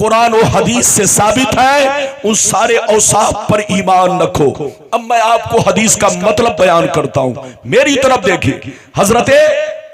कुरान और हदीस से साबित है, उन सारे औसाफ पर ईमान रखो। अब मैं आपको हदीस का मतलब बयान करता हूं, मेरी तरफ देखिए। हजरते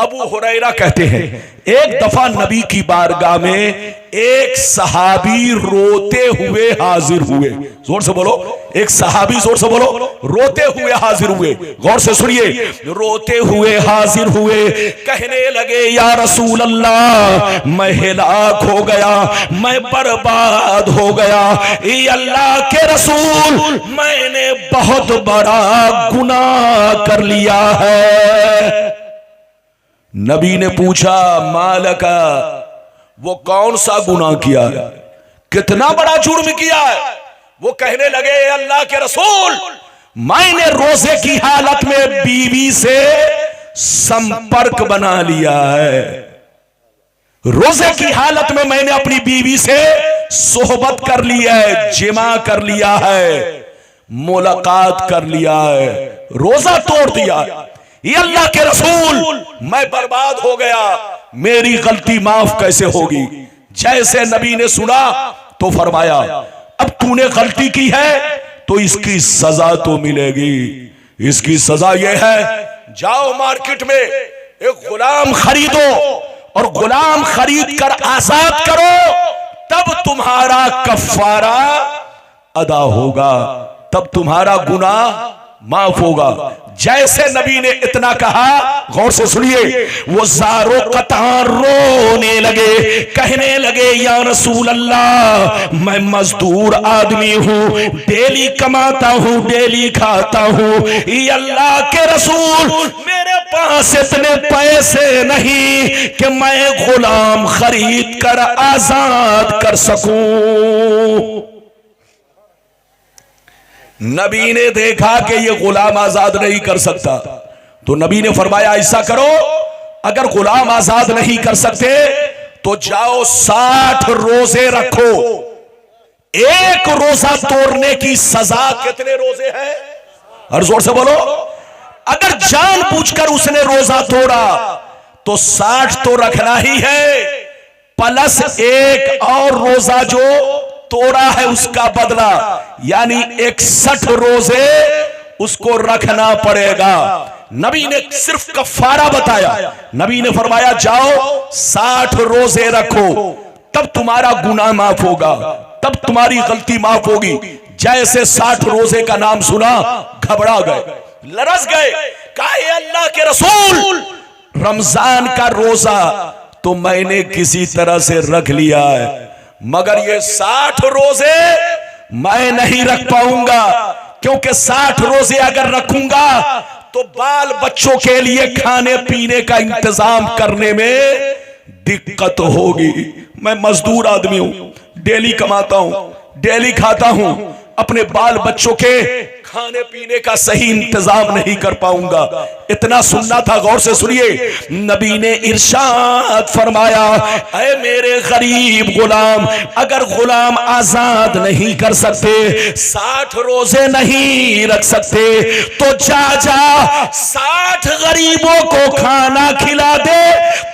अबू हुरैरा कहते हैं, एक दफा नबी की बारगाह में एक सहाबी रोते हुए हाजिर हुए। जोर से बोलो, एक सहाबी, जोर से बोलो, रोते हुए हाजिर हुए। गौर से सुनिए, रोते हुए हाजिर हुए, कहने लगे या रसूल अल्लाह, मैं हिलाक हो गया, मैं बर्बाद हो गया। ये अल्लाह के रसूल, मैंने बहुत बड़ा गुनाह कर लिया है। नबी ने पूछा मालका, वो कौन सा गुनाह किया है, कितना बड़ा जुर्म किया है? वो कहने लगे अल्लाह के रसूल, मैंने रोजे की हालत में बीवी से संपर्क बना लिया है। रोजे की हालत में मैंने अपनी बीवी से सोहबत कर लिया है, जिमा कर लिया है, मुलाकात कर लिया है, रोजा तोड़ दिया है। ये अल्लाह के रसूल, मैं बर्बाद हो गया, मेरी गलती माफ कैसे होगी? जैसे नबी ने सुना तो फरमाया, अब तूने गलती की है तो इसकी सजा तो मिलेगी। इसकी सजा यह है, जाओ मार्केट में एक गुलाम खरीदो और गुलाम खरीद कर आजाद करो, तब तुम्हारा कफारा अदा होगा, तब तुम्हारा गुनाह माफ होगा। जैसे नबी ने इतना कहा, गौर से सुनिए, वो ज़ारो कतार रोने लगे, कहने लगे या रसूल अल्लाह, मैं मजदूर आदमी हूं, डेली कमाता हूं, डेली खाता हूं। ये अल्लाह के रसूल, मेरे पास इतने पैसे नहीं कि मैं गुलाम खरीद कर आजाद कर सकूं। नबी ने देखा कि ये गुलाम आजाद नहीं कर सकता, तो नबी ने फरमाया ऐसा करो, अगर गुलाम आजाद नहीं कर सकते तो जाओ 60 रोजे रखो, एक रोजा तोड़ने की सजा कितने रोजे हैं? और जोर से बोलो, अगर जानबूझकर उसने रोजा तोड़ा तो 60 तो रखना ही है, प्लस एक और रोजा जो तोड़ा है उसका बदला, यानी 61 रोजे उसको रखना पड़ेगा। नबी ने सिर्फ कफारा बताया, नबी ने फरमाया जाओ 60 रोजे रखो, तब तुम्हारा गुनाह माफ होगा, तब तुम्हारी गलती माफ होगी। जैसे 60 रोजे का नाम सुना, घबरा गए, लरस गए, कहा अल्लाह के रसूल, रमजान का रोजा तो मैंने किसी तरह से रख लिया है, मगर ये 60 रोजे मैं नहीं रख पाऊंगा, क्योंकि 60 रोजे अगर रखूंगा तो बाल बच्चों के लिए खाने पीने का इंतजाम करने में दिक्कत होगी। मैं मजदूर आदमी हूं, डेली कमाता हूं, डेली खाता हूं, अपने बाल बच्चों के खाने पीने का सही इंतजाम नहीं कर पाऊंगा। इतना सुनना था, गौर से सुनिए। नबी ने इरशाद फरमाया, ऐ मेरे गरीब गुलाम, अगर गुलाम आजाद नहीं कर सकते, 60 रोजे नहीं रख सकते, तो जा 60 गरीबों को खाना खिला दे,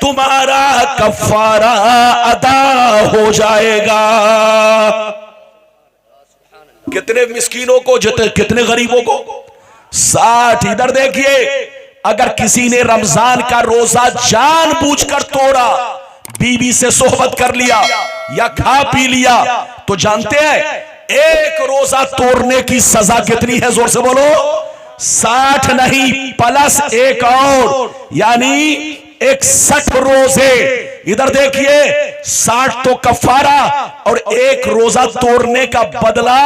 तुम्हारा कफारा अदा हो जाएगा। कितने मिस्कीनों को, कितने गरीबों को? 60। इधर देखिए, अगर किसी ने रमजान का रोजा जानबूझकर तोड़ा, बीवी से सोहबत कर लिया या खा पी लिया, तो जानते हैं एक रोजा तोड़ने की सजा कितनी है? जोर से बोलो, 60 नहीं, प्लस एक और, यानी 61 रोजे। इधर देखिए, 60 तो कफारा और एक रोजा तोड़ने का बदला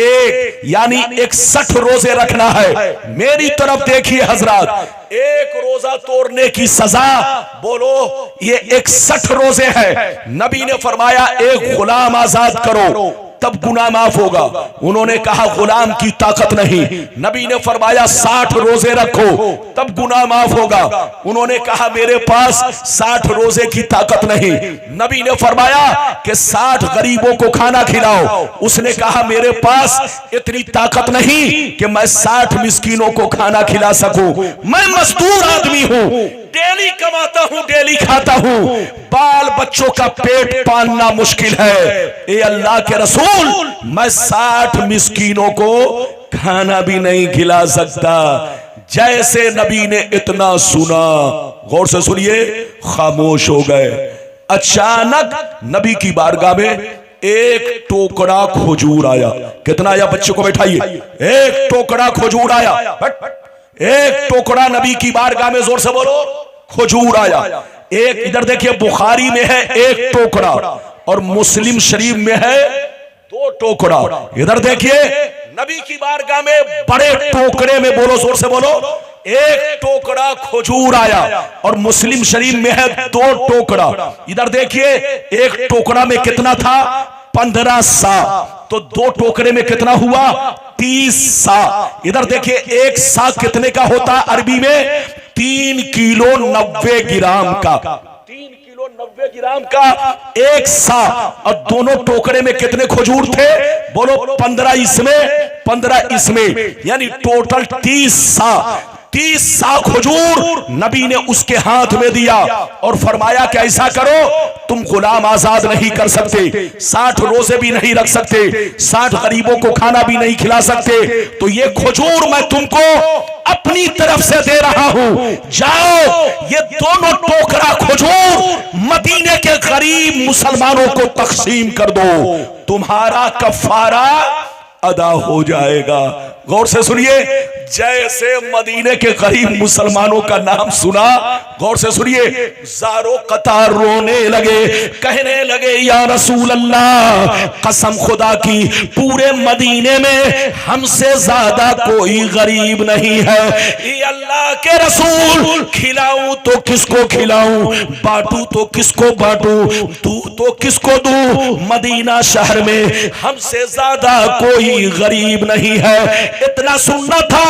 एक, यानी 61 रोजे रखना है। मेरी तरफ देखिए हजरात, एक रोजा तोड़ने की सजा बोलो ये 61 रोजे है। नबी ने फरमाया एक गुलाम आजाद करो, तब गुनाह माफ होगा। उन्होंने कहा गुलाम की ताकत नहीं। नबी ने फरमाया 60 रोजे रखो, तब गुनाह माफ होगा। उन्होंने कहा मेरे पास 60 रोजे की ताकत नहीं। नबी ने फरमाया कि 60 गरीबों को खाना खिलाओ। उसने कहा मेरे पास इतनी ताकत नहीं कि मैं 60 मिस्कीनों को खाना खिला सकूं, मैं मजदूर आदमी हूं। डेली कमाता हूं, डेली खाता हूं, बाल बच्चों का पेट पालना मुश्किल है। ए अल्लाह के रसूल, मैं 60 मिस्कीनों को खाना भी नहीं खिला सकता। जैसे नबी ने इतना सुना, गौर से सुनिए, खामोश हो गए। अचानक नबी की बारगाह में एक टोकरा खजूर आया। कितना आया? बच्चे को बैठाइए। एक टोकरा खजूर आया। एक टोकरा नबी की बारगाह में, जोर से बोलो, खजूर आया। एक इधर देखिए, बुखारी में है एक टोकरा और मुस्लिम शरीफ में है 2 टोकरा। इधर देखिए, नबी की बारगाह में बड़े टोकरे में, बोलो जोर से बोलो, एक टोकरा खजूर आया और मुस्लिम शरीफ में है 2 टोकरा। इधर देखिए, एक टोकरा में कितना था? 15 सा। तो 2 टोकरे में कितना हुआ? 30 सा। इधर देखिए, एक सा कितने का होता है अरबी में? 3 किलो 90 ग्राम का। 3 किलो 90 ग्राम का एक सा। और दोनों टोकरे में कितने खजूर थे? बोलो, 15 इसमें 15 इसमें, यानी टोटल 30 सा। 30 सा खजूर नबी ने उसके हाथ में दिया और फरमाया कि ऐसा करो, तुम गुलाम आजाद नहीं कर सकते, 60 रोजे भी नहीं रख सकते, 60 गरीबों को खाना भी नहीं खिला सकते, तो ये खजूर मैं तुमको अपनी तरफ से दे रहा हूं। जाओ, ये दोनों टोकरा खजूर मदीने के गरीब मुसलमानों को तकसीम कर दो, तुम्हारा कफारा अदा हो जाएगा। गौर से सुनिए, जैसे मदीने के गरीब मुसलमानों का नाम सुना, गौर से सुनिए, ज़ारो कतार रोने लगे, कहने लगे, या रसूल अल्लाह, कसम खुदा की, पूरे मदीने में हमसे ज्यादा कोई गरीब नहीं है। ये अल्लाह के रसूल, खिलाऊं तो किसको खिलाऊं, बांटू तो किसको बांटू, दूं तो किसको दूं, मदीना शहर में हमसे ज्यादा कोई गरीब नहीं है। इतना सुनना था,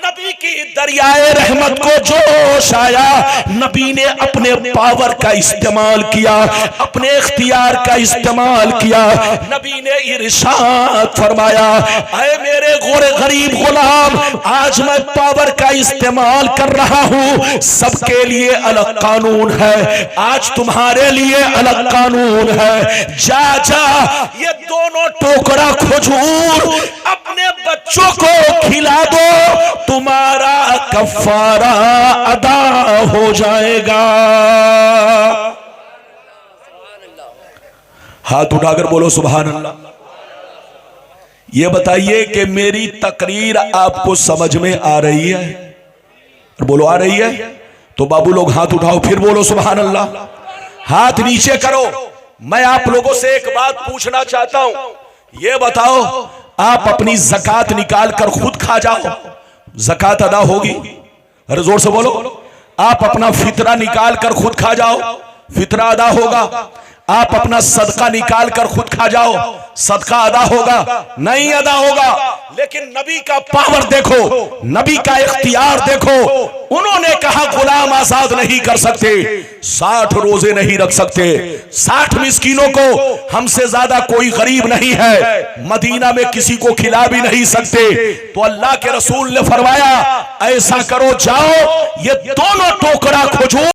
नबी की दरियाए रहमत को जोश आया। नबी ने अपने पावर का इस्तेमाल किया, अपने इख्तियार का इस्तेमाल किया। नबी ने इरशाद फरमाया, ऐ मेरे गोरे गरीब गुलाम, आज मैं पावर का इस्तेमाल कर रहा हूं, सबके लिए अलग कानून है, आज तुम्हारे लिए अलग कानून है। जा जा, ये दोनों टोकरा खजूर अपने बच्चों को खिला दो, तुम्हारा कफारा अदा हो जाएगा। हाथ उठाकर बोलो सुभान अल्लाह। ये बताइए कि मेरी तकरीर आपको समझ में आ रही है? बोलो आ रही है? तो बाबू लोग हाथ उठाओ, फिर बोलो सुभान अल्लाह। हाथ नीचे करो। मैं आप लोगों से एक बात पूछना चाहता हूं, ये बताओ, आप अपनी ज़कात निकाल कर खुद खा जाओ, ज़कात अदा होगी? अरे जोर से बोलो। आप अपना फितरा निकाल कर खुद खा जाओ, फितरा अदा होगा? आप अपना सदका निकाल कर खुद खा जाओ, सदका अदा होगा? नहीं अदा होगा। लेकिन नबी का पावर देखो, नबी का इख्तियार देखो। उन्होंने कहा गुलाम आजाद नहीं कर सकते, 60 रोजे नहीं रख सकते, 60 मिस्कीनों को हमसे ज्यादा कोई गरीब नहीं है, मदीना में किसी को खिला भी नहीं सकते। तो अल्लाह के रसूल ने फरमाया, ऐसा करो, जाओ, ये दोनों टोकरा खजूर